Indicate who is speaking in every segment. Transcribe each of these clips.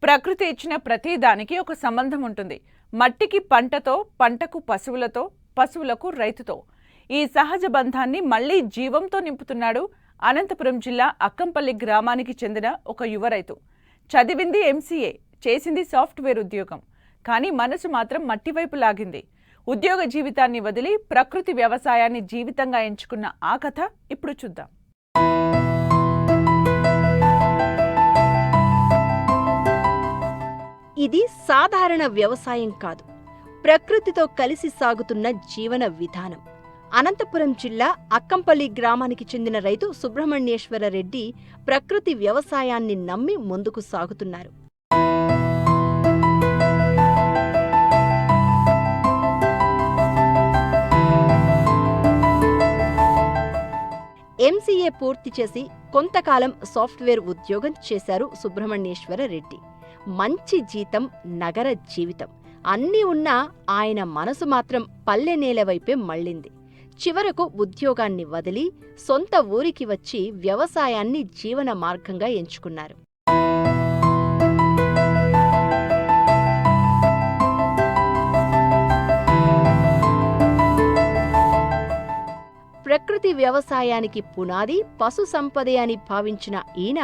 Speaker 1: ప్రకృతి ఇచ్చిన ప్రతి దానికి ఒక సంబంధం ఉంటుంది. మట్టికి పంటతో, పంటకు పశువులతో, పశువులకు రైతుతో. ఈ సహజ బంధాన్ని మళ్లీ జీవంతో నింపుతున్నాడు అనంతపురం జిల్లా అక్కంపల్లి గ్రామానికి చెందిన ఒక యువ రైతు. చదివింది MCA, చేసింది సాఫ్ట్వేర్ ఉద్యోగం. కానీ మనసు మాత్రం మట్టి వైపు లాగింది. ఉద్యోగ జీవితాన్ని వదిలి ప్రకృతి వ్యవసాయాన్ని జీవితంగా ఎంచుకున్న ఆ కథ ఇప్పుడు చూద్దాం.
Speaker 2: ఇది సాధారణ వ్యవసాయం కాదు, ప్రకృతితో కలిసి సాగుతున్న జీవన విధానం. అనంతపురం జిల్లా అక్కంపల్లి గ్రామానికి చెందిన రైతు సుబ్రహ్మణ్యేశ్వర రెడ్డి ప్రకృతి వ్యవసాయాన్ని నమ్మి ముందుకు సాగుతున్నారు. MCA పూర్తి చేసి కొంతకాలం సాఫ్ట్వేర్ ఉద్యోగం చేశారు సుబ్రహ్మణ్యేశ్వర రెడ్డి. మంచి జీతం, నగర జీవితం అన్నీ ఉన్నా ఆయన మనసు మాత్రం పల్లె నేల వైపే మళ్ళింది. చివరకు ఉద్యోగాన్ని వదిలి సొంత ఊరికి వచ్చి వ్యవసాయాన్ని జీవన మార్గంగా ఎంచుకున్నారు. ప్రకృతి వ్యవసాయానికి పునాది పశు సంపదే అని భావించిన ఈయన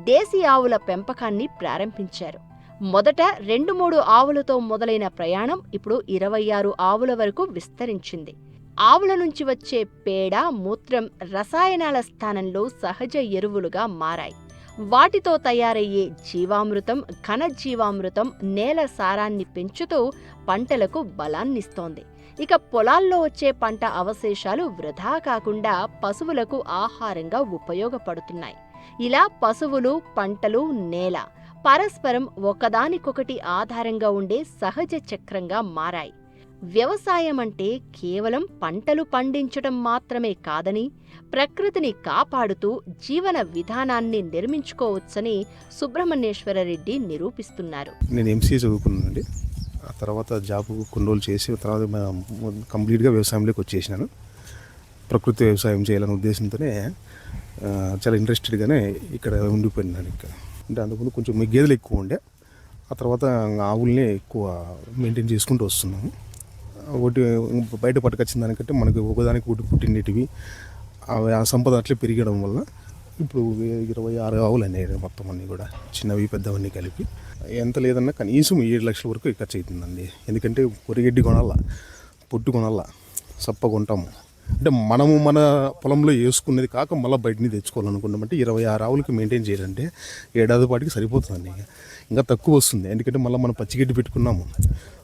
Speaker 2: దేశీ ఆవుల పెంపకాన్ని ప్రారంభించారు. మొదట 2-3 ఆవులతో మొదలైన ప్రయాణం ఇప్పుడు 26 ఆవుల వరకు విస్తరించింది. ఆవుల నుంచి వచ్చే పేడ, మూత్రం రసాయనాల స్థానంలో సహజ ఎరువులుగా మారాయి. వాటితో తయారయ్యే జీవామృతం, ఘనజీవామృతం నేల సారాన్ని పెంచుతూ పంటలకు బలాన్నిస్తోంది. ఇక పొలాల్లో వచ్చే పంట అవశేషాలు వృధా కాకుండా పశువులకు ఆహారంగా ఉపయోగపడుతున్నాయి. ఇలా పశువులు, పంటలు, నేల పరస్పరం ఒకదానికొకటి ఆధారంగా ఉండే సహజ చక్రంగా మారాయి. వ్యవసాయం అంటే కేవలం పంటలు పండించడం మాత్రమే కాదని, ప్రకృతిని కాపాడుతూ జీవన విధానాన్ని నిర్మించుకోవచ్చని సుబ్రహ్మణ్యేశ్వర రెడ్డి నిరూపిస్తున్నారు.
Speaker 3: నేను MCA చదువుకున్నానండి. ఆ తర్వాత జాబ్ కొన్ని రోజులు చేసి తర్వాత కంప్లీట్గా వ్యవసాయంలోకి వచ్చేసినాను. ప్రకృతి వ్యవసాయం చేయాలనే ఉద్దేశంతోనే చాలా ఇంట్రెస్టెడ్గానే ఇక్కడ ఉండిపోయినాను. ఇంకా అంటే అందుకు కొంచెం గేదెలు ఎక్కువ ఉండే, ఆ తర్వాత ఆవుల్ని ఎక్కువ మెయింటైన్ చేసుకుంటూ వస్తున్నాము. ఒకటి బయట పట్టుకొచ్చిన దానికంటే మనకు ఒకదానికి ఒకటి పుట్టినటివి ఆ సంపద అట్లే పెరిగడం వల్ల ఇప్పుడు 26 ఆవులు అనేవి మొత్తం అన్నీ కూడా, చిన్నవి పెద్దవన్నీ కలిపి. ఎంత లేదన్నా కనీసం 7 లక్షల వరకు ఖర్చు అవుతుందండి. ఎందుకంటే కొరిగడ్డి కొనాలా, పొట్టు కొనాలా, సప్ప కొంటాము. అంటే మనము మన పొలంలో వేసుకునేది కాక మళ్ళీ బయటని తెచ్చుకోవాలనుకున్నామంటే 26 ఆవులకి మెయింటైన్ చేయాలంటే ఏడాది పాటికి సరిపోతుందండి. ఇంకా తక్కువ వస్తుంది. ఎందుకంటే మళ్ళీ మనం పచ్చిగడ్డి పెట్టుకున్నాము.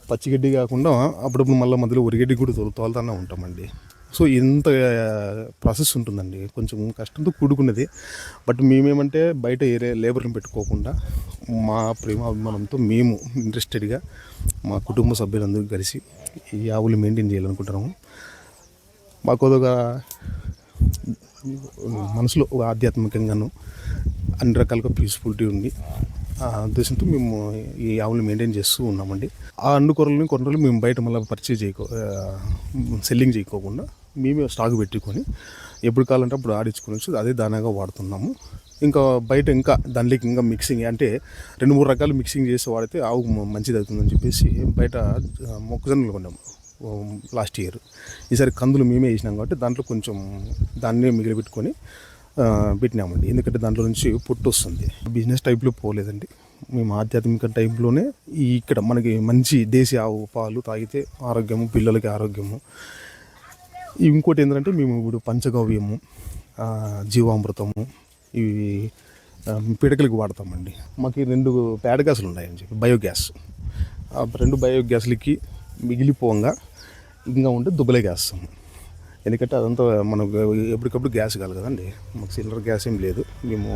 Speaker 3: పచ్చిగడ్డి కాకుండా అప్పుడప్పుడు మళ్ళీ మధ్యలో ఒరిగడ్డి కూడా తోలుతానే ఉంటామండి. సో ఇంత ప్రాసెస్ ఉంటుందండి, కొంచెం కష్టంతో కూడుకున్నది. బట్ మేమేమంటే బయట లేబర్ని పెట్టుకోకుండా మా ప్రేమ అభిమానంతో మేము ఇంట్రెస్టెడ్గా మా కుటుంబ సభ్యులందరూ కలిసి ఈ ఆవులు మెయింటైన్ చేయాలనుకుంటున్నాము. మాకు ఒక మనసులో ఒక ఆధ్యాత్మికంగాను అన్ని రకాలుగా పీస్ఫుల్టీ ఉంది. ఆ ఉద్దేశంతో మేము ఈ ఆవులు మెయింటైన్ చేస్తూ ఉన్నామండి. ఆ కొన్ని రోజులు మేము బయట మళ్ళీ సెల్లింగ్ చేయకోకుండా మేమే స్టాక్ పెట్టుకొని ఎప్పుడు కావాలంటే అప్పుడు ఆడించుకొని వచ్చి అదే దానాగా వాడుతున్నాము. ఇంకా బయట ఇంకా దాంట్లోకి ఇంకా మిక్సింగ్ అంటే 2-3 రకాలు మిక్సింగ్ చేసి వాడితే ఆవు మంచిది అవుతుందని చెప్పేసి బయట మొక్కజొన్నలు కొన్నాము లాస్ట్ ఇయర్. ఈసారి కందులు మేమే వేసినాం కాబట్టి దాంట్లో కొంచెం దాన్నే మిగిలిపెట్టుకొని పెట్టినామండి. ఎందుకంటే దాంట్లో నుంచి పొట్టు వస్తుంది. బిజినెస్ టైప్లో పోలేదండి, మేము ఆధ్యాత్మిక టైప్లోనే. ఇక్కడ మనకి మంచి దేశీ ఆవు పాలు తాగితే ఆరోగ్యము, పిల్లలకి ఆరోగ్యము. ఇంకోటి ఏంటంటే మేము ఇప్పుడు పంచగవ్యము, జీవామృతము ఇవి పిడకలకు వాడతామండి. మాకు 2 ప్యాడ్ గ్యాసులు ఉన్నాయని చెప్పి బయోగ్యాస్. ఆ 2 బయోగ్యాస్లకి మిగిలిపోగా ఇంకా ఉంటే దుబ్బలే గ్యాస్తాము. ఎందుకంటే అదంతా మనకు ఎప్పటికప్పుడు గ్యాస్ కాదు కదండి, మాకు సిలిండర్ గ్యాస్ ఏం లేదు. మేము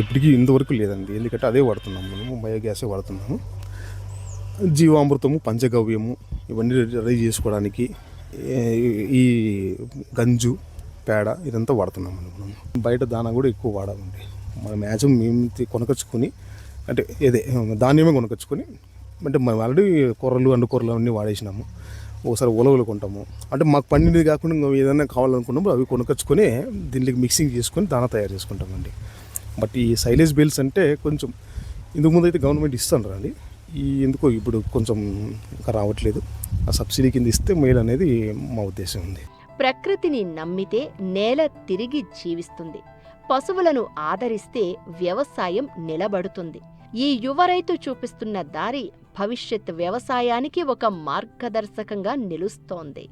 Speaker 3: ఎప్పటికీ ఇంతవరకు లేదండి, ఎందుకంటే అదే వాడుతున్నాము, మేము బయోగ్యాసే వాడుతున్నాము. జీవామృతము, పంచగవ్యము ఇవన్నీ రెడీ చేసుకోవడానికి ఈ గంజు, పేడ ఇదంతా వాడుతున్నాము. మనం బయట దానా కూడా ఎక్కువ వాడాలండి. మన మ్యాక్సిమం మేము కొనకొచ్చుకొని అంటే ధాన్యమే కొనకొచ్చుకొని, అంటే మనం ఆల్రెడీ కూరలు అన్నీ వాడేసినాము. ఒకసారి ఉలవలు కొంటాము. అంటే మాకు పండినది కాకుండా ఏదైనా కావాలనుకున్నప్పుడు అవి కొనుకొచ్చుకొని దీనికి మిక్సింగ్ చేసుకొని దానా తయారు చేసుకుంటామండి. బట్ ఈ సైలేజ్ బేల్స్ అంటే కొంచెం ఇందుకు ముందు అయితే గవర్నమెంట్ ఇస్తాను అండి, ఈ ఎందుకో ఇప్పుడు కొంచెం ఇంకా రావట్లేదు. ఆ సబ్సిడీ కింద ఇస్తే మేలు అనేది మా ఉద్దేశం ఉంది.
Speaker 2: ప్రకృతిని నమ్మితే నేల తిరిగి జీవిస్తుంది. పశువులను ఆదరిస్తే వ్యవసాయం నిలబడుతుంది. ఈ యువ రైతు చూపిస్తున్న దారి భవిష్యత్ వ్యవసాయానికి ఒక మార్గదర్శకంగా నిలుస్తోంది.